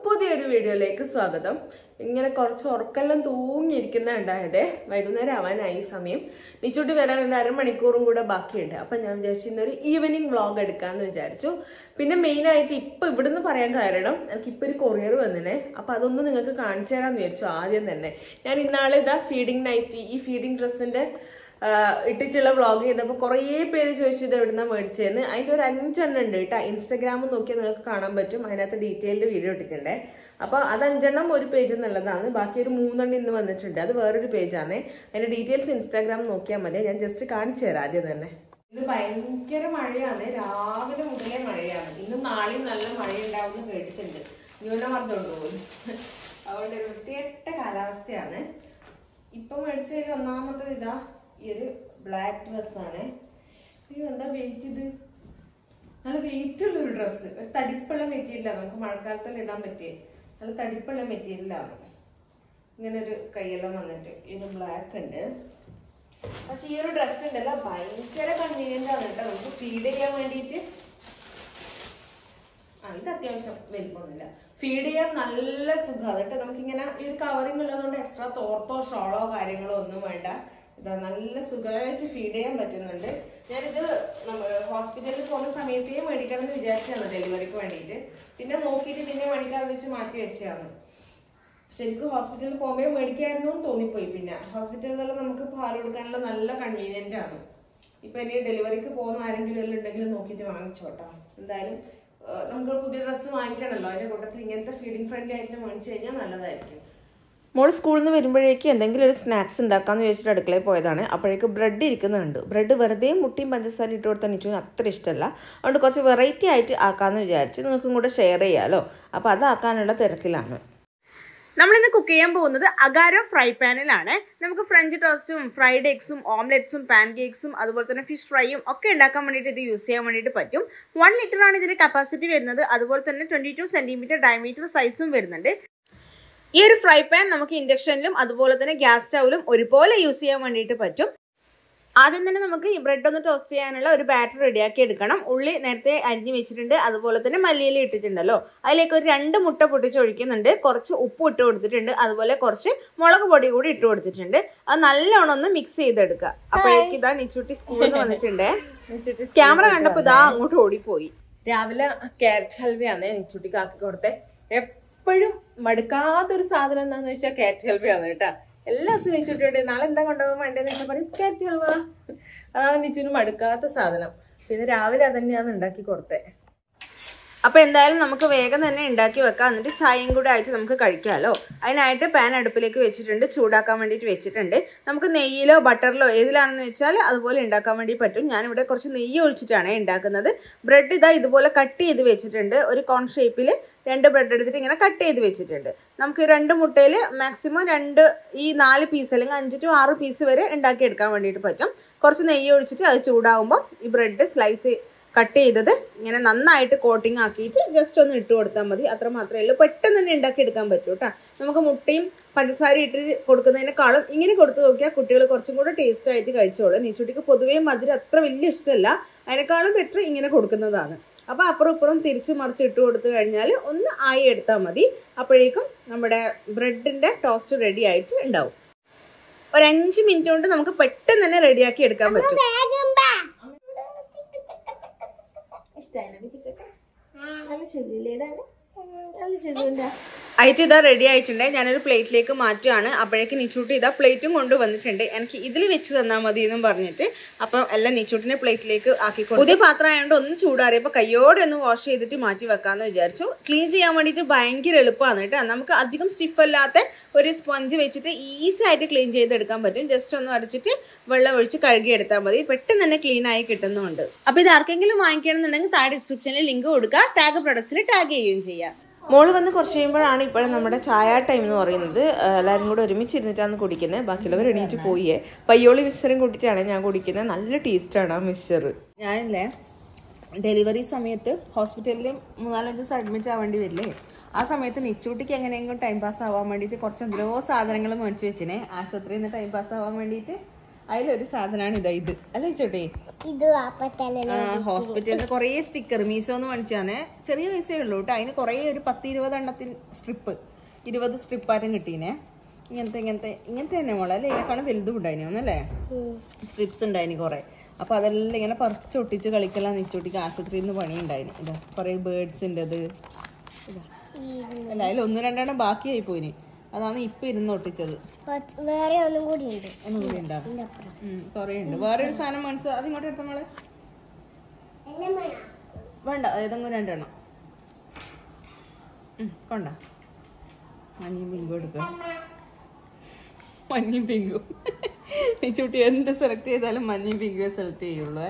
പുതിയൊരു വീഡിയോയിലേക്ക് സ്വാഗതം. ഇങ്ങനെ കുറച്ച് ഉറക്കെല്ലാം തൂങ്ങിയിരിക്കുന്ന ഉണ്ടായതേ, വൈകുന്നേരം ആവാനായി സമയം. നിച്ചൂട്ടി വരാൻ ഒരു അരമണിക്കൂറും കൂടെ ബാക്കിയുണ്ട്. അപ്പം ഞാൻ വിചാരിച്ചു ഇന്നൊരു ഈവനിങ് വ്ളോഗ് എടുക്കാമെന്ന് വിചാരിച്ചു. പിന്നെ മെയിനായിട്ട് ഇപ്പം ഇവിടുന്ന് പറയാൻ കാരണം എനിക്കിപ്പോൾ ഒരു കൊറിയർ വന്നിനെ. അപ്പം അതൊന്ന് നിങ്ങൾക്ക് കാണിച്ചു തരാമെന്ന് വിചാരിച്ചു. ആദ്യം തന്നെ ഞാൻ ഇന്നാളെ ഇതാ ഫീഡിങ് നൈറ്റി, ഈ ഫീഡിങ് ഡ്രസ്സിൻ്റെ ഇട്ടിട്ടുള്ള വ്ളോഗ് ചെയ്തപ്പോൾ കുറേ പേര് ചോദിച്ചു ഇത് എവിടുന്ന മേടിച്ചതെന്ന്. അതിൻ്റെ ഒരു 5 എണ്ണം ഉണ്ട് കേട്ടോ. ഇൻസ്റ്റഗ്രാമിൽ നോക്കിയാൽ നിങ്ങൾക്ക് കാണാൻ പറ്റും. അതിനകത്ത് ഡീറ്റെയിൽഡ് വീഡിയോ ഇട്ടിട്ടുണ്ടേ. അപ്പോൾ അത് 5 എണ്ണം ഒരു പേജ് എന്നുള്ളതാണ്. ബാക്കി ഒരു 3 എണ്ണം ഇന്ന് വന്നിട്ടുണ്ട്. അത് വേറൊരു പേജാണ്. അതിൻ്റെ ഡീറ്റെയിൽസ് ഇൻസ്റ്റാഗ്രാം നോക്കിയാൽ മതി. ഞാൻ ജസ്റ്റ് കാണിച്ചു തരാം ആദ്യം തന്നെ. ഇത് ഭയങ്കര മഴയാണ്. രാവിലെ മുതലേ മഴയാണ്. ഇന്നും നാളെയും നല്ല മഴയുണ്ടാവുമെന്ന് കേട്ടിട്ടുണ്ട്. ന്യൂനമർദ്ദം ഉണ്ട് പോലും. അതുകൊണ്ട് ഒരു വൃത്തികെട്ട കാലാവസ്ഥയാണ്. ഇപ്പം മേടിച്ചതിൽ ഒന്നാമത്തത് ഇതാ ഈ ഒരു ബ്ലാക്ക് ഡ്രസ്സാണ്. അയ്യോ എന്താ വെയിറ്റ്, ഇത് നല്ല വെയിറ്റ് ഉള്ള ഒരു ഡ്രസ്സ്. ഒരു തടിപ്പുള്ള മെറ്റീരിയലാണ്. നമുക്ക് മഴക്കാലത്തെല്ലാം ഇടാൻ പറ്റിയ നല്ല തടിപ്പുള്ള മെറ്റീരിയലാണ്. ഇങ്ങനെ ഒരു കൈയെല്ലാം വന്നിട്ട് ഇത് ബ്ലാക്ക് ഉണ്ട്. പക്ഷെ ഈ ഒരു ഡ്രസ്സ് ഉണ്ടല്ലോ ഭയങ്കര കൺവീനിയന്റ് ആണ് കേട്ടോ. നമുക്ക് ഫീഡ് ചെയ്യാൻ വേണ്ടിയിട്ട് ഇത് അത്യാവശ്യം വലിപ്പമൊന്നുമില്ല. ഫീഡ് ചെയ്യാൻ നല്ല സുഖമാണ് കേട്ടോ. നമുക്കിങ്ങനെ ഈ ഒരു കവറിങ് ഉള്ളതുകൊണ്ട് എക്സ്ട്രാ തോർത്തോ ഷോളോ കാര്യങ്ങളോ ഒന്നും വേണ്ട. ഇതാ നല്ല സുഖമായിട്ട് ഫീഡ് ചെയ്യാൻ പറ്റുന്നുണ്ട്. ഞാനിത് ഹോസ്പിറ്റലിൽ പോകുന്ന സമയത്തേ മേടിക്കണം എന്ന് വിചാരിച്ചാണ് ഡെലിവറിക്ക് വേണ്ടിയിട്ട്. പിന്നെ നോക്കിയിട്ട് പിന്നെ മേടിക്കാന്ന് വെച്ച് മാറ്റി വെച്ചാണ്. ശരിക്കും ഹോസ്പിറ്റലിൽ പോകുമ്പോൾ മേടിക്കായിരുന്നു തോന്നിപ്പോയി. പിന്നെ ഹോസ്പിറ്റലിൽ നിന്നെല്ലാം നമുക്ക് പാൽ കൊടുക്കാനുള്ള നല്ല കൺവീനിയന്റ് ആണ്. ഇപ്പൊ ഇനി ഡെലിവറിക്ക് പോകുന്ന ആരെങ്കിലും എല്ലാം ഉണ്ടെങ്കിൽ നോക്കിയിട്ട് വാങ്ങിച്ചോട്ടോ. എന്തായാലും നമുക്ക് പുതിയ ഡ്രസ്സ് വാങ്ങിക്കണമല്ലോ. അതിന്റെ കൂട്ടത്തിൽ ഇങ്ങനത്തെ ഫീഡിങ് ഫ്രണ്ട്ലി ആയിട്ട് മേടിച്ചു കഴിഞ്ഞാൽ നല്ലതായിരിക്കും. മോൾ സ്കൂളിൽ നിന്ന് വരുമ്പോഴേക്ക് എന്തെങ്കിലും ഒരു സ്നാക്സ് ഉണ്ടാക്കാമെന്ന് ചോദിച്ചിട്ട് അടുക്കളയിൽ പോയതാണ്. അപ്പോഴേക്ക് ബ്രെഡ് ഇരിക്കുന്നുണ്ട്. ബ്രെഡ് വെറുതെ മുട്ടിയും പഞ്ചസാര ഇട്ട് കൊടുത്താൽ നിൽച്ചു അത്ര ഇഷ്ടമല്ല. അതുകൊണ്ട് കുറച്ച് വെറൈറ്റി ആയിട്ട് ആക്കാമെന്ന് വിചാരിച്ചു. നിങ്ങൾക്കും കൂടെ ഷെയർ ചെയ്യാമല്ലോ. അപ്പോൾ അതാക്കാനുള്ള തിരക്കിലാണ്. നമ്മളിന്ന് കുക്ക് ചെയ്യാൻ പോകുന്നത് അഗാരോ ഫ്രൈ പാനിലാണ്. നമുക്ക് ഫ്രഞ്ച് ടോസ്റ്റും ഫ്രൈഡ് എഗ്സും ഓംലെറ്റ്സും പാൻ കേക്സും അതുപോലെ തന്നെ ഫിഷ് ഫ്രൈയും ഒക്കെ ഉണ്ടാക്കാൻ വേണ്ടിയിട്ട് ഇത് യൂസ് ചെയ്യാൻ വേണ്ടിയിട്ട് പറ്റും. 1 ലിറ്ററാണ് ഇതിൻ്റെ കപ്പാസിറ്റി വരുന്നത്. അതുപോലെ തന്നെ 22 സെൻറ്റിമീറ്റർ ഡയമീറ്റർ സൈസും വരുന്നുണ്ട്. ഈ ഒരു ഫ്രൈ പാൻ നമുക്ക് ഇൻഡക്ഷനിലും അതുപോലെ തന്നെ ഗ്യാസ് സ്റ്റൗവിലും ഒരുപോലെ യൂസ് ചെയ്യാൻ വേണ്ടിയിട്ട് പറ്റും. ആദ്യം തന്നെ നമുക്ക് ഈ ബ്രെഡ് ഒന്ന് ടോസ്റ്റ് ചെയ്യാനുള്ള ഒരു ബാറ്റർ റെഡിയാക്കി എടുക്കണം. ഉള്ളി നേരത്തെ അരിഞ്ഞ് വെച്ചിട്ടുണ്ട്. അതുപോലെ തന്നെ മല്ലിയില ഇട്ടിട്ടുണ്ടല്ലോ. അതിലേക്ക് ഒരു 2 മുട്ട പൊട്ടിച്ചൊഴിക്കുന്നുണ്ട്. കുറച്ച് ഉപ്പ് ഇട്ട് കൊടുത്തിട്ടുണ്ട്. അതുപോലെ കുറച്ച് മുളക് പൊടി കൂടി ഇട്ട് കൊടുത്തിട്ടുണ്ട്. അത് നല്ലോണം ഒന്ന് മിക്സ് ചെയ്തെടുക്കുക. അപ്പോഴേക്ക് ഇതാ നിച്ചൂട്ടി സ്കൂളിൽ നിന്ന് വന്നിട്ടുണ്ട്. ക്യാമറ കണ്ടപ്പോൾ ഇതാ അങ്ങോട്ട് ഓടിപ്പോയി. രാവിലെ ക്യാരറ്റ് ഹൽവയാണ് നിച്ചൂട്ടിക്ക് ആക്കി കൊടുത്തേ. എപ്പോഴും മടുക്കാത്തൊരു സാധനം എന്താണെന്ന് വെച്ചാൽ ക്യാരറ്റ് ഹൽവയാണ് കേട്ടോ. എല്ലാ ദിവസവും നിച്ചൂട്ടിയോട് നാളെ എന്താ കൊണ്ടുപോകാൻ വേണ്ടതെന്ന് വെച്ചാൽ പറയും ക്യാരറ്റ് ഹൽവ. അതാണ് നിച്ചൂന് മടുക്കാത്ത സാധനം. പിന്നെ രാവിലെ അതന്നെയാണ് ഉണ്ടാക്കി കൊടുത്തേ. അപ്പോൾ എന്തായാലും നമുക്ക് വേഗം തന്നെ ഉണ്ടാക്കി വെക്കാം. എന്നിട്ട് ചായയും കൂടെ അയച്ച് നമുക്ക് കഴിക്കാമല്ലോ. അതിനായിട്ട് പാൻ അടുപ്പിലേക്ക് വെച്ചിട്ടുണ്ട്. ചൂടാക്കാൻ വേണ്ടിയിട്ട് വെച്ചിട്ടുണ്ട്. നമുക്ക് നെയ്യിലോ ബട്ടറിലോ ഏതിലാണെന്ന് വെച്ചാൽ അതുപോലെ ഉണ്ടാക്കാൻ വേണ്ടി പറ്റും. ഞാനിവിടെ കുറച്ച് നെയ്യ് ഒഴിച്ചിട്ടാണ് ഉണ്ടാക്കുന്നത്. ബ്രെഡ് ഇതാ ഇതുപോലെ കട്ട് ചെയ്ത് വെച്ചിട്ടുണ്ട്. ഒരു കോൺ ഷേപ്പിൽ 2 ബ്രെഡ് എടുത്തിട്ട് ഇങ്ങനെ കട്ട് ചെയ്ത് വെച്ചിട്ടുണ്ട്. നമുക്ക് 2 മുട്ടയിൽ മാക്സിമം 4 പീസ് അല്ലെങ്കിൽ 5 to 6 പീസ് വരെ ഉണ്ടാക്കിയെടുക്കാൻ വേണ്ടിയിട്ട് പറ്റും. കുറച്ച് നെയ്യ് ഒഴിച്ചിട്ട് അത് ചൂടാകുമ്പോൾ ഈ ബ്രെഡ് സ്ലൈസ് കട്ട് ചെയ്തത് ഇങ്ങനെ നന്നായിട്ട് കോട്ടിങ് ആക്കിയിട്ട് ജസ്റ്റ് ഒന്ന് ഇട്ട് കൊടുത്താൽ മതി. അത്ര മാത്രമേ ഉള്ളൂ. പെട്ടെന്ന് തന്നെ ഉണ്ടാക്കിയെടുക്കാൻ പറ്റും കേട്ടോ. നമുക്ക് മുട്ടയും പഞ്ചസാര ഇട്ട് കൊടുക്കുന്നതിനേക്കാളും ഇങ്ങനെ കൊടുത്തു നോക്കിയാൽ കുട്ടികൾ കുറച്ചും കൂടെ ടേസ്റ്റ് ആയിട്ട് കഴിച്ചോളും. നിച്ചൂട്ടിക്ക് പൊതുവേ മധുരം അത്ര വലിയ ഇഷ്ടമല്ല. അതിനേക്കാളും ബെറ്റർ ഇങ്ങനെ കൊടുക്കുന്നതാണ്. അപ്പോൾ അപ്പുറം ഇപ്പുറം തിരിച്ച് മറിച്ച് ഇട്ട് കൊടുത്തു കഴിഞ്ഞാൽ ഒന്ന് ആയി എടുത്താൽ മതി. അപ്പോഴേക്കും നമ്മുടെ ബ്രെഡിൻ്റെ ടോസ്റ്റ് റെഡി ആയിട്ട് ഉണ്ടാവും. ഒരു 5 മിനിറ്റ് കൊണ്ട് നമുക്ക് പെട്ടെന്ന് തന്നെ റെഡിയാക്കി എടുക്കാൻ പറ്റും. ആയിട്ട് ഇതാ റെഡി ആയിട്ടുണ്ട്. ഞാനൊരു പ്ലേറ്റിലേക്ക് മാറ്റുകയാണ്. അപ്പോഴേക്ക് നിച്ചൂട്ടി ഇതാ പ്ലേറ്റും കൊണ്ട് വന്നിട്ടുണ്ട്. എനിക്ക് ഇതിൽ വെച്ച് തന്നാൽ മതി എന്നും പറഞ്ഞിട്ട് അപ്പം എല്ലാം നിച്ചൂട്ടിനെ പ്ലേറ്റിലേക്ക് ആക്കിക്കൊണ്ട് പുതിയ പാത്രം ആയതുകൊണ്ട് ഒന്ന് ചൂടാറിയപ്പോൾ കയ്യോടെ ഒന്ന് വാഷ് ചെയ്തിട്ട് മാറ്റി വെക്കാമെന്ന് വിചാരിച്ചു. ക്ലീൻ ചെയ്യാൻ വേണ്ടിയിട്ട് ഭയങ്കര എളുപ്പമാണ് കേട്ടോ. നമുക്ക് അധികം സ്റ്റിഫല്ലാത്ത ഒരു സ്പഞ്ച് വെച്ചിട്ട് ഈസി ആയിട്ട് ക്ലീൻ ചെയ്തെടുക്കാൻ പറ്റും. ജസ്റ്റ് ഒന്ന് അടച്ചിട്ട് വെള്ളം ഒഴിച്ച് കഴുകിയെടുത്താൽ മതി. പെട്ടെന്ന് തന്നെ ക്ലീൻ ആയി കിട്ടുന്നുണ്ട്. അപ്പോൾ ഇത് ആർക്കെങ്കിലും വാങ്ങിക്കണമെന്നുണ്ടെങ്കിൽ താഴെ ഡിസ്ക്രിപ്ഷനിൽ ലിങ്ക് കൊടുക്കുക. ടാഗ് പ്രൊഡക്ട്സിൽ ടാഗ് ചെയ്യുകയും ചെയ്യാം. മോള് വന്ന് കുറച്ച് കഴിയുമ്പോഴാണ് ഇപ്പോഴും നമ്മുടെ ചായ ടൈം എന്ന് പറയുന്നത്. എല്ലാവരും കൂടെ ഒരുമിച്ചിരുന്നിട്ടാണ് കുടിക്കുന്നത്. ബാക്കിയുള്ളവർ എണീറ്റ് പോയേ. പയ്യോളി മിക്സറും കൂട്ടിയിട്ടാണ് ഞാൻ കുടിക്കുന്നത്. നല്ല ടേസ്റ്റാണ് ആ മിക്സർ. ഞാനില്ലേ ഡെലിവറി സമയത്ത് ഹോസ്പിറ്റലിൽ 3-4 ദിവസം അഡ്മിറ്റ് ആവേണ്ടി വരില്ലേ. ആ സമയത്ത് നിച്ചൂട്ടിക്ക് എങ്ങനെയെങ്കിലും ടൈം പാസ് ആവാൻ വേണ്ടിയിട്ട് കുറച്ചെങ്കിലോ സാധനങ്ങൾ മേടിച്ച് വെച്ചിനെ. ആശുപത്രിയിൽ നിന്ന് ടൈം പാസ് ആവാൻ വേണ്ടിയിട്ട് അതിലൊരു സാധനമാണ് ഇത് അല്ലേ ചോട്ടെ? ഹോസ്പിറ്റലിൽ കുറേ സ്റ്റിക്കർ മീശോന്ന് മേടിച്ചാണ്. ചെറിയ പൈസയേ ഉള്ളൂ കേട്ടോ. അതിന് കുറേ ഒരു 10-20 എണ്ണത്തിന് സ്ട്രിപ്പ് 20 സ്ട്രിപ്പാരും കിട്ടീനെ. ഇങ്ങനത്തെ തന്നെ മോളെ അല്ലേ? ഇതിനെക്കാളും വലുതും ഉണ്ടായിന് ഒന്നല്ലേ? സ്ട്രിപ്സ് ഉണ്ടായിന് കുറെ. അപ്പൊ അതെല്ലാം ഇങ്ങനെ പറിച്ചൊട്ടിച്ച് കളിക്കലാ നിച്ചോട്ടിക്ക് ആശുപത്രിയിൽ നിന്ന് പണി ഉണ്ടായിന്. ഇതാ കുറെ ബേർഡ്സിൻ്റെ ഇതാ അല്ല, അതിൽ 1-2 എണ്ണം ബാക്കിയായി പോയിന്. അതാണ് ഇപ്പൊ ഇരുന്ന് ഒട്ടിച്ചത്. ഒന്നും കൂടി ഉണ്ടാവും. കൊറേ ഉണ്ട്. വേറെ ഒരു സാധനം മേടിച്ചത് അതിങ്ങോട്ട് എടുത്ത മോളെ. വേണ്ട, ഏതെങ്കിലും 2 എണ്ണം കൊണ്ട. മഞ്ഞയും പിങ്കും എടുക്കാം. മഞ്ഞയും പിങ്കും ഈ ചുട്ടി എന്ത് സെലക്ട് ചെയ്താലും മഞ്ഞയും പിങ്കുവേ സെലക്ട് ചെയ്യുള്ളൂ.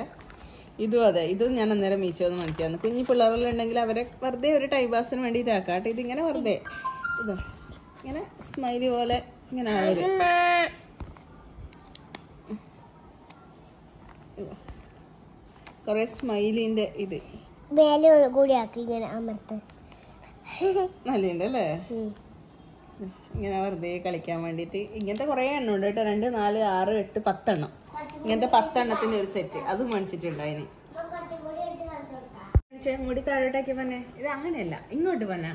ഇതും അതെ, ഇതും ഞാൻ അന്നേരം മീശോന്ന് മേടിച്ചാന്ന്. കുഞ്ഞി പിള്ളേരുണ്ടെങ്കിൽ അവരെ വെറുതെ ഒരു ടൈം പാസിന് വേണ്ടിയിട്ടാക്കാട്ടെ. ഇതിങ്ങനെ വെറുതെ ഇതാ ഇങ്ങനെ സ്മൈലി പോലെ ഇങ്ങനെ ആവര്. കൊറേ സ്മൈലിന്റെ ഇത് നല്ലുണ്ടല്ലേ? ഇങ്ങനെ വെറുതെ കളിക്കാൻ വേണ്ടിട്ട് ഇങ്ങനത്തെ കുറെ എണ്ണം ഉണ്ട് കേട്ടോ. 2, 4, 6, 8, 10 എണ്ണം. ഇങ്ങനത്തെ 10 എണ്ണത്തിന്റെ ഒരു സെറ്റ് അതും മേടിച്ചിട്ടുണ്ട്. അതിന് മുടി താഴോട്ടാക്കി പറഞ്ഞേ. ഇത് അങ്ങനെയല്ല, ഇങ്ങോട്ട് പറഞ്ഞ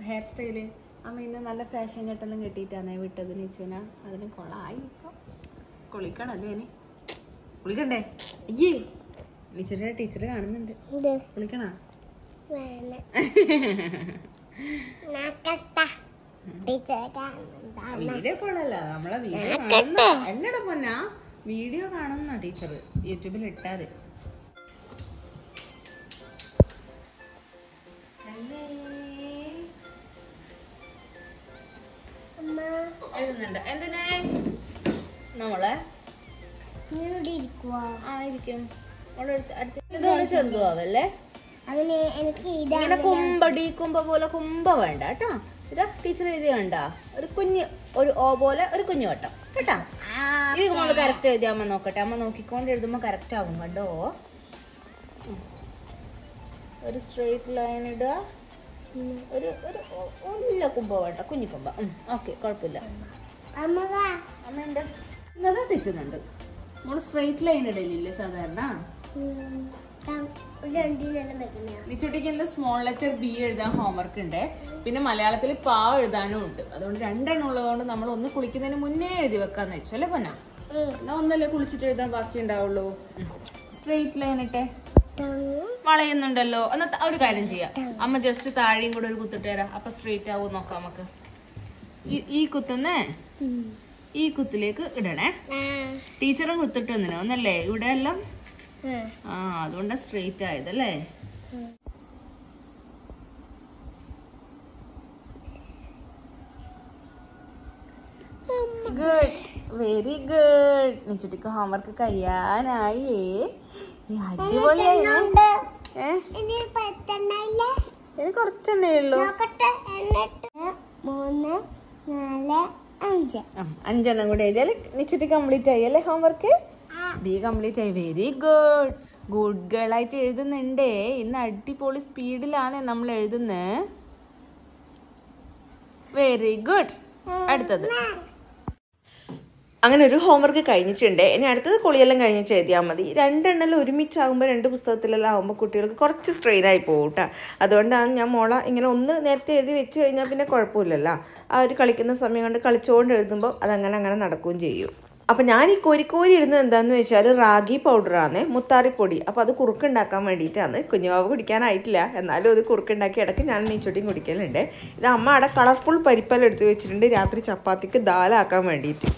ഹെയർ സ്റ്റൈല്. അമ്മ ഇന്ന് നല്ല ഫാഷൻ കെട്ടെല്ലാം കെട്ടിയിട്ടാണ് വിട്ടത് നിച്ചുന. അതിന് കൊളായി. കുളിക്കണല്ലേ? ഇനി കുളിക്കണ്ടേ? അയ്യേ, നിച്ചുന്റെ ടീച്ചർ കാണുന്നുണ്ട്. കുളിക്കണ? വീഡിയോ കോളല്ല, നമ്മളെ വീഡിയോ കാണുന്ന എല്ലാടെ പൊന്നാ വീഡിയോ കാണുന്ന ടീച്ചർ യൂട്യൂബിൽ ഇട്ടാല്. എഴുതുന്നുണ്ട്. എന്തിനാ നമ്മളെ ആയിരിക്കും ചെറുതുവാവല്ലേ? ഇങ്ങനെ കുമ്പടി കുമ്പ പോലെ കുമ്പ വേണ്ട കേട്ടോ. ഇതാ ടീച്ചർ എഴുതി വേണ്ട ഒരു കുഞ്ഞ് ഒരു ഓ പോലെ ഒരു കുഞ്ഞു വട്ടം കേട്ടാ. ഇത് നമ്മള് കറക്റ്റ് എഴുതി അമ്മ നോക്കട്ടെ. അമ്മ നോക്കിക്കൊണ്ട് എഴുതുമ്പോ കറക്റ്റ് ആവും കേട്ടോ. ഒരു സ്ട്രെയിറ്റ് ലൈൻ ഇടുക. ഒരു ഒല്ല കുമ്പ വേണ്ട, കുഞ്ഞു കുമ്പ. ഓക്കെ, കുഴപ്പമില്ല. അമ്മയുണ്ട് എന്നതാ തെറ്റുന്നുണ്ട്. നമ്മള് സ്ട്രെയിറ്റ് ലൈൻ ഇടലില്ലേ സാധാരണ? നിച്ചുട്ടിക്ക് എന്താ സ്മോൾ ലെറ്റർ ബി എഴുതാൻ ഹോംവർക്ക് ഉണ്ട്. പിന്നെ മലയാളത്തിൽ പാ എഴുതാനും ഉണ്ട്. അതുകൊണ്ട് 2 എണ്ണം ഉള്ളതുകൊണ്ട് നമ്മൾ ഒന്ന് കുളിക്കുന്നതിന് മുന്നേ എഴുതി വെക്കാന്ന് വെച്ചു അല്ലേ പൊന്ന? എന്നാ ഒന്നല്ലേ കുളിച്ചിട്ട് എഴുതാൻ ബാക്കി ഉണ്ടാവുള്ളൂ. സ്ട്രെയിറ്റ് ലൈൻ ഇട്ടെ. വളയുന്നുണ്ടല്ലോ. എന്നാ ഒരു കാര്യം ചെയ്യാം, അമ്മ ജസ്റ്റ് താഴെയും കൂടെ ഒരു കുത്തിട്ട് തരാം. അപ്പൊ സ്ട്രെയിറ്റ് ആവും നോക്കാം നമുക്ക്. ഈ കുത്തുന്നേ ഈ കുത്തിലേക്ക് ഇടണേ. ടീച്ചറും കുത്തിട്ട് വന്നിനോ ഒന്നല്ലേ ഇവിടെ എല്ലാം? അതുകൊണ്ട് സ്ട്രെയിറ്റ് ആയതല്ലേ? Good, very good. നിച്ചുട്ടിക്ക് ഹോംവർക്ക് കഴിയാനായി. അടിപൊളിയായി. ഇത് കുറച്ചെണ്ണേ ഉള്ളൂ. 3, 4, 5 5 കൂടെ എഴുതിയാൽ നിച്ചുട്ടി കംപ്ലീറ്റ് ആയി അല്ലേ ഹോംവർക്ക്? ബി കംപ്ലീറ്റ് ആയി. Very good. ഗുഡ് ഗേൾ ആയിട്ട് എഴുതുന്നുണ്ടേ. ഇന്ന് അടിപൊളി സ്പീഡിലാണ് നമ്മൾ എഴുതുന്നത്. Very good. അടുത്തത് അങ്ങനെ ഒരു ഹോംവർക്ക് കഴിഞ്ഞിട്ടുണ്ട്. ഇനി അടുത്തത് കുളിയെല്ലാം കഴിഞ്ഞിട്ട് എഴുതിയാൽ മതി. 2 എണ്ണം ഒരുമിച്ചാകുമ്പോൾ 2 പുസ്തകത്തിലെല്ലാം ആകുമ്പോൾ കുട്ടികൾക്ക് കുറച്ച് സ്ട്രെയിൻ ആയി പോകും കേട്ടോ. അതുകൊണ്ടാണ് ഞാൻ മോള ഇങ്ങനെ ഒന്ന് നേരത്തെ എഴുതി വെച്ച് കഴിഞ്ഞാൽ പിന്നെ കുഴപ്പമില്ലല്ലോ. ആ ഒരു കളിക്കുന്ന സമയം കൊണ്ട് കളിച്ചുകൊണ്ട് എഴുതുമ്പോൾ അതങ്ങനെ നടക്കുകയും ചെയ്യും. അപ്പം ഞാൻ ഈ കോരി ഇടുന്നത് എന്താണെന്ന് വെച്ചാൽ റാഗി പൗഡറാണ്, മുത്താറിപ്പൊടി. അപ്പോൾ അത് കുറുക്കുണ്ടാക്കാൻ വേണ്ടിയിട്ടാണ്. കുഞ്ഞുവാവ് കുടിക്കാനായിട്ടില്ല, എന്നാലും അത് കുറുക്കുണ്ടാക്കി ഇടയ്ക്ക് ഞാൻ നീച്ചോട്ടിയും കുടിക്കലുണ്ട്. ഇത് അമ്മ അവിടെ കളർഫുൾ പരിപ്പെല്ലാം എടുത്ത് വെച്ചിട്ടുണ്ട് രാത്രി ചപ്പാത്തിക്ക് ദാലാക്കാൻ വേണ്ടിയിട്ട്.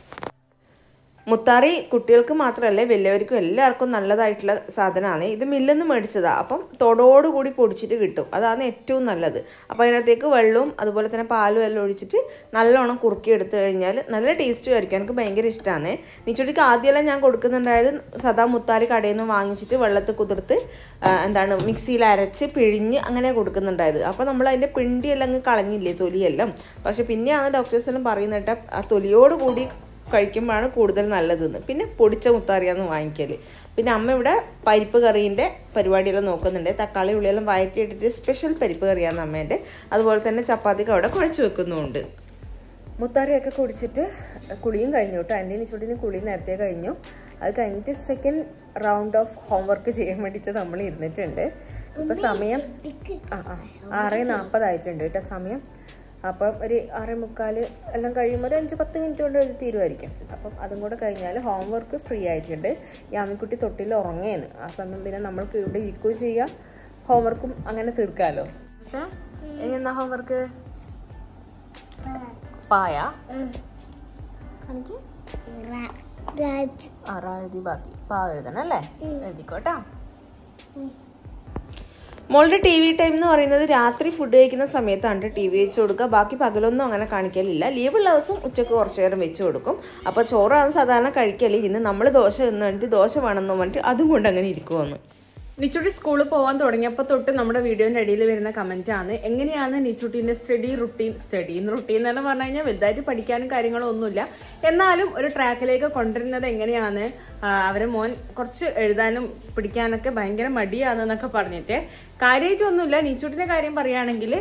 മുത്താറി കുട്ടികൾക്ക് മാത്രമല്ല വലിയവർക്കും എല്ലാവർക്കും നല്ലതായിട്ടുള്ള സാധനമാണ്. ഇത് മില്ലിൽ നിന്ന് മേടിച്ചതാണ്. അപ്പം തൊടോടുകൂടി പൊടിച്ചിട്ട് കിട്ടും. അതാണ് ഏറ്റവും നല്ലത്. അപ്പോൾ അതിനകത്തേക്ക് വെള്ളവും അതുപോലെ തന്നെ പാലും എല്ലാം ഒഴിച്ചിട്ട് നല്ലോണം കുറുക്കി എടുത്തു കഴിഞ്ഞാൽ നല്ല ടേസ്റ്റും ആയിരിക്കും. എനിക്ക് ഭയങ്കര ഇഷ്ടമാണ്. നിച്ചുട്ടിക്ക് ആദ്യമെല്ലാം ഞാൻ കൊടുക്കുന്നുണ്ടായത് സദാ മുത്താറി കടയിൽ നിന്ന് വാങ്ങിച്ചിട്ട് വെള്ളത്തിൽ കുതിർത്ത് മിക്സിയിൽ അരച്ച് പിഴിഞ്ഞ് അങ്ങനെ കൊടുക്കുന്നുണ്ടായത്. അപ്പോൾ നമ്മൾ അതിൻ്റെ പിണ്ടിയെല്ലാം അങ്ങ് കളഞ്ഞില്ലേ തൊലിയെല്ലാം. പക്ഷെ പിന്നെയാണ് ഡോക്ടേഴ്സെല്ലാം പറയുന്നത് ആ തൊലിയോടുകൂടി കഴിക്കുമ്പോഴാണ് കൂടുതൽ നല്ലതെന്ന്. പിന്നെ പൊടിച്ച മുത്താറിയാന്ന് വാങ്ങിക്കൽ. പിന്നെ അമ്മ ഇവിടെ പരിപ്പ് കറീൻ്റെ പരിപാടിയെല്ലാം നോക്കുന്നുണ്ട്. തക്കാളി ഉള്ളിയെല്ലാം വഴറ്റിയിട്ടിട്ട് സ്പെഷ്യൽ പരിപ്പ് കറിയാണ് അമ്മേൻ്റെ. അതുപോലെ തന്നെ ചപ്പാത്തിക്ക് അവിടെ കുഴച്ച് വെക്കുന്നുമുണ്ട്. മുത്താറിയൊക്കെ കുടിച്ചിട്ട് കുളിയും കഴിഞ്ഞു കേട്ടോ. എൻ്റെ നിച്ചൂട്ടിന് കുളി നേരത്തെ കഴിഞ്ഞു. അത് കഴിഞ്ഞിട്ട് സെക്കൻഡ് റൗണ്ട് ഓഫ് ഹോംവർക്ക് ചെയ്യാൻ വേണ്ടിയിട്ട് നമ്മൾ ഇരുന്നിട്ടുണ്ട്. ഇപ്പം സമയം 6:40 ആയിട്ടുണ്ട് കേട്ടോ സമയം. അപ്പം ഒരു 6:45 എല്ലാം കഴിയുമ്പോൾ ഒരു 5-10 മിനിറ്റ് കൊണ്ട് എഴുതി തീരുമായിരിക്കും. അപ്പം അതും കൂടെ കഴിഞ്ഞാൽ ഹോംവർക്ക് ഫ്രീ ആയിട്ടുണ്ട്. യാമിക്കുട്ടി തൊട്ടിൽ ഉറങ്ങുകയാണ്. ആ സമയം പിന്നെ നമ്മൾക്ക് ഇവിടെ ഇരിക്കുകയും ചെയ്യാം, ഹോംവർക്കും അങ്ങനെ തീർക്കാമല്ലോ. ഇനി എന്നാ ഹോംവർക്ക്? പായ എഴുതി ബാക്കി പാ എഴുതണം അല്ലേ? എഴുതിക്കോട്ടാ. മോളുടെ ടി വി ടൈം എന്ന് പറയുന്നത് രാത്രി ഫുഡ് കഴിക്കുന്ന സമയത്താണ് ടി വി വെച്ച് കൊടുക്കുക. ബാക്കി പകലൊന്നും അങ്ങനെ കാണിക്കലില്ല. ലീവുള്ള ദിവസം ഉച്ചക്ക് കുറച്ച് നേരം വെച്ച് കൊടുക്കും. അപ്പോൾ ചോറാണ് സാധാരണ കഴിക്കല്. ഇന്ന് നമ്മൾ ദോശ എന്ന് പറഞ്ഞിട്ട് ദോശ വേണമെന്ന് പറഞ്ഞിട്ട് അതും കൊണ്ട് അങ്ങനെ ഇരിക്കുമെന്ന്. നിച്ചൂട്ടി സ്കൂളിൽ പോകാൻ തുടങ്ങിയപ്പോൾ തൊട്ട് നമ്മുടെ വീഡിയോന്റെ അടിയിൽ വരുന്ന കമന്റ് ആണ്, എങ്ങനെയാണ് നിച്ചൂട്ടിന്റെ സ്റ്റഡി റൂട്ടീൻ എന്ന് പറഞ്ഞു കഴിഞ്ഞാൽ വലുതായിട്ട് പഠിക്കാനും കാര്യങ്ങളും ഒന്നുമില്ല, എന്നാലും ഒരു ട്രാക്കിലേക്ക് കൊണ്ടുവരുന്നത് എങ്ങനെയാണ്, അവരെ മോൻ കുറച്ച് എഴുതാനും പിടിക്കാനൊക്കെ ഭയങ്കര മടിയാണെന്നൊക്കെ പറഞ്ഞിട്ട്. കാര്യമായിട്ടൊന്നുമില്ല. നിച്ചൂട്ടിന്റെ കാര്യം പറയുകയാണെങ്കിൽ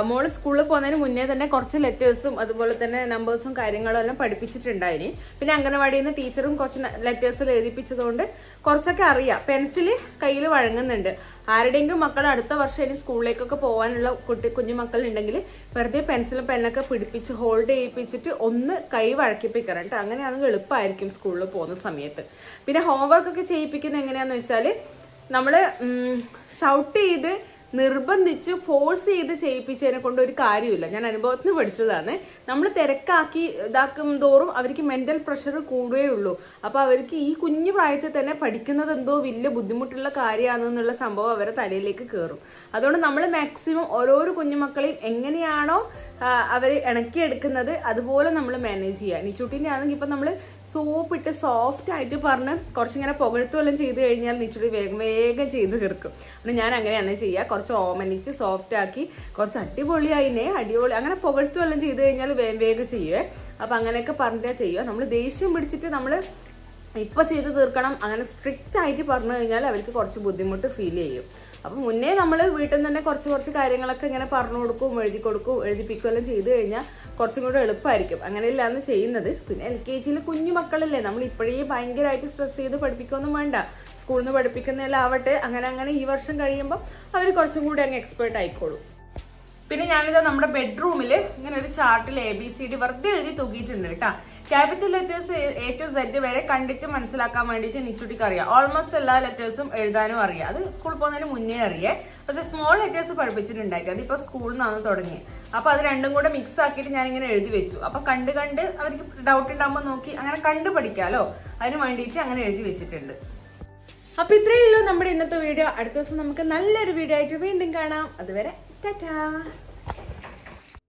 മോള് സ്കൂളിൽ പോകുന്നതിന് മുന്നേ തന്നെ കുറച്ച് ലെറ്റേഴ്സും അതുപോലെ തന്നെ നമ്പേഴ്സും കാര്യങ്ങളും എല്ലാം പഠിപ്പിച്ചിട്ടുണ്ടായിന്. പിന്നെ അംഗനവാടിയിൽ നിന്ന് ടീച്ചറും കുറച്ച് ലെറ്റേഴ്സിൽ എഴുതിപ്പിച്ചതുകൊണ്ട് കുറച്ചൊക്കെ അറിയാം. പെൻസില് കയ്യിൽ വഴങ്ങുന്നുണ്ട്. ആരുടെയെങ്കിലും മക്കൾ അടുത്ത വർഷം ഇനി സ്കൂളിലേക്കൊക്കെ പോകാനുള്ള കുഞ്ഞു മക്കൾ ഉണ്ടെങ്കിൽ വെറുതെ പെൻസിലും പെന്നൊക്കെ പിടിപ്പിച്ച് ഹോൾഡ് ചെയ്യിപ്പിച്ചിട്ട് ഒന്ന് കൈ വഴക്കിപ്പിക്കണം കേട്ടോ. അങ്ങനെയാണെങ്കിൽ എളുപ്പമായിരിക്കും സ്കൂളിൽ പോകുന്ന സമയത്ത്. പിന്നെ ഹോംവർക്കൊക്കെ ചെയ്യിപ്പിക്കുന്നത് എങ്ങനെയാന്ന് വെച്ചാൽ നമ്മള് ഷൗട്ട് ചെയ്ത് നിർബന്ധിച്ച് ഫോഴ്സ് ചെയ്ത് ചെയ്യിപ്പിച്ചതിനെ കൊണ്ട് ഒരു കാര്യമില്ല. ഞാൻ അനുഭവത്തിന് പഠിച്ചതാണ്. നമ്മൾ തിരക്കാക്കി ഇതാക്കും തോറും അവർക്ക് മെന്റൽ പ്രഷർ കൂടുകയുള്ളൂ. അപ്പൊ അവർക്ക് ഈ കുഞ്ഞു പ്രായത്തിൽ തന്നെ പഠിക്കുന്നത് എന്തോ വലിയ ബുദ്ധിമുട്ടുള്ള കാര്യമാണെന്നുള്ള സംഭവം അവരെ തലയിലേക്ക് കയറും. അതുകൊണ്ട് നമ്മൾ മാക്സിമം ഓരോരോ കുഞ്ഞുമക്കളെയും എങ്ങനെയാണോ അവര് ഇണക്കിയെടുക്കുന്നത് അതുപോലെ നമ്മൾ മാനേജ് ചെയ്യുക. നിച്ചൂട്ടിന്റെ ആണെങ്കിൽ ഇപ്പൊ നമ്മള് സോപ്പിട്ട് സോഫ്റ്റ് ആയിട്ട് പറഞ്ഞ് കുറച്ചിങ്ങനെ പുകഴ്ത്തുവെല്ലാം ചെയ്ത് കഴിഞ്ഞാൽ നിച്ചൂട്ടി വേഗം വേഗം ചെയ്ത് തീർക്കും. അപ്പം ഞാൻ അങ്ങനെയാണ് ചെയ്യുക. കുറച്ച് ഓമനിച്ച് സോഫ്റ്റ് ആക്കി കുറച്ച് അടിപൊളി അങ്ങനെ പുകഴ്ത്തുവെല്ലാം ചെയ്ത് കഴിഞ്ഞാൽ വേഗം വേഗം ചെയ്യുവേ. അപ്പം അങ്ങനെയൊക്കെ പറഞ്ഞിട്ടാ ചെയ്യുക. നമ്മൾ ദേഷ്യം പിടിച്ചിട്ട് നമ്മൾ ഇപ്പൊ ചെയ്ത് തീർക്കണം അങ്ങനെ സ്ട്രിക്റ്റ് ആയിട്ട് പറഞ്ഞു കഴിഞ്ഞാൽ അവർക്ക് കുറച്ച് ബുദ്ധിമുട്ട് ഫീൽ ചെയ്യും. അപ്പൊ മുന്നേ നമ്മൾ വീട്ടിൽ നിന്ന് തന്നെ കുറച്ച് കാര്യങ്ങളൊക്കെ ഇങ്ങനെ പറഞ്ഞു കൊടുക്കും, എഴുതി കൊടുക്കും, എഴുതിപ്പിക്കുകയെല്ലാം ചെയ്ത് കഴിഞ്ഞാൽ കുറച്ചും കൂടെ എളുപ്പമായിരിക്കും. അങ്ങനെയല്ലാന്ന് ചെയ്യുന്നത്. പിന്നെ LKG കുഞ്ഞു മക്കളല്ലേ, നമ്മൾ ഇപ്പോഴേ ഭയങ്കരമായിട്ട് സ്ട്രെസ് ചെയ്ത് പഠിപ്പിക്കൊന്നും വേണ്ട. സ്കൂളിൽ നിന്ന് പഠിപ്പിക്കുന്നതെല്ലാം ആവട്ടെ. അങ്ങനെ ഈ വർഷം കഴിയുമ്പോൾ അവർ കുറച്ചും കൂടി അങ്ങ് എക്സ്പേർട്ട് ആയിക്കോളും. പിന്നെ ഞാനിത് നമ്മുടെ ബെഡ്റൂമിൽ ഇങ്ങനെ ഒരു ചാർട്ടിൽ ABCD വെറുതെ എഴുതി തൂക്കിയിട്ടുണ്ട് കേട്ടാ. Capital letters A to Z വരെ കണ്ടിട്ട് മനസ്സിലാക്കാൻ വേണ്ടിയിട്ട് നിച്ചൂട്ടിക്ക് അറിയാം. ഓൾമോസ്റ്റ് എല്ലാ ലെറ്റേഴ്സും എഴുതാനും അറിയാം. അത് സ്കൂളിൽ പോകുന്നതിന് മുന്നേ അറിയേ. പക്ഷെ സ്മോൾ ലെറ്റേഴ്സ് പഠിപ്പിച്ചിട്ടുണ്ടായിരിക്കും. അതിപ്പോ സ്കൂളിൽ നിന്നാണ് തുടങ്ങി. അപ്പൊ അത് രണ്ടും കൂടെ മിക്സ് ആക്കിയിട്ട് ഞാനിങ്ങനെ എഴുതി വെച്ചു. അപ്പൊ കണ്ട് അവർക്ക് ഡൗട്ട് ഉണ്ടാകുമ്പോൾ നോക്കി അങ്ങനെ കണ്ടു പഠിക്കാലോ, അതിന് വേണ്ടിയിട്ട് അങ്ങനെ എഴുതി വെച്ചിട്ടുണ്ട്. അപ്പൊ ഇത്രയേ ഉള്ളൂ നമ്മുടെ ഇന്നത്തെ വീഡിയോ. അടുത്ത ദിവസം നമുക്ക് നല്ലൊരു വീഡിയോ ആയിട്ട് വീണ്ടും കാണാം. അതുവരെ ടാറ്റാ.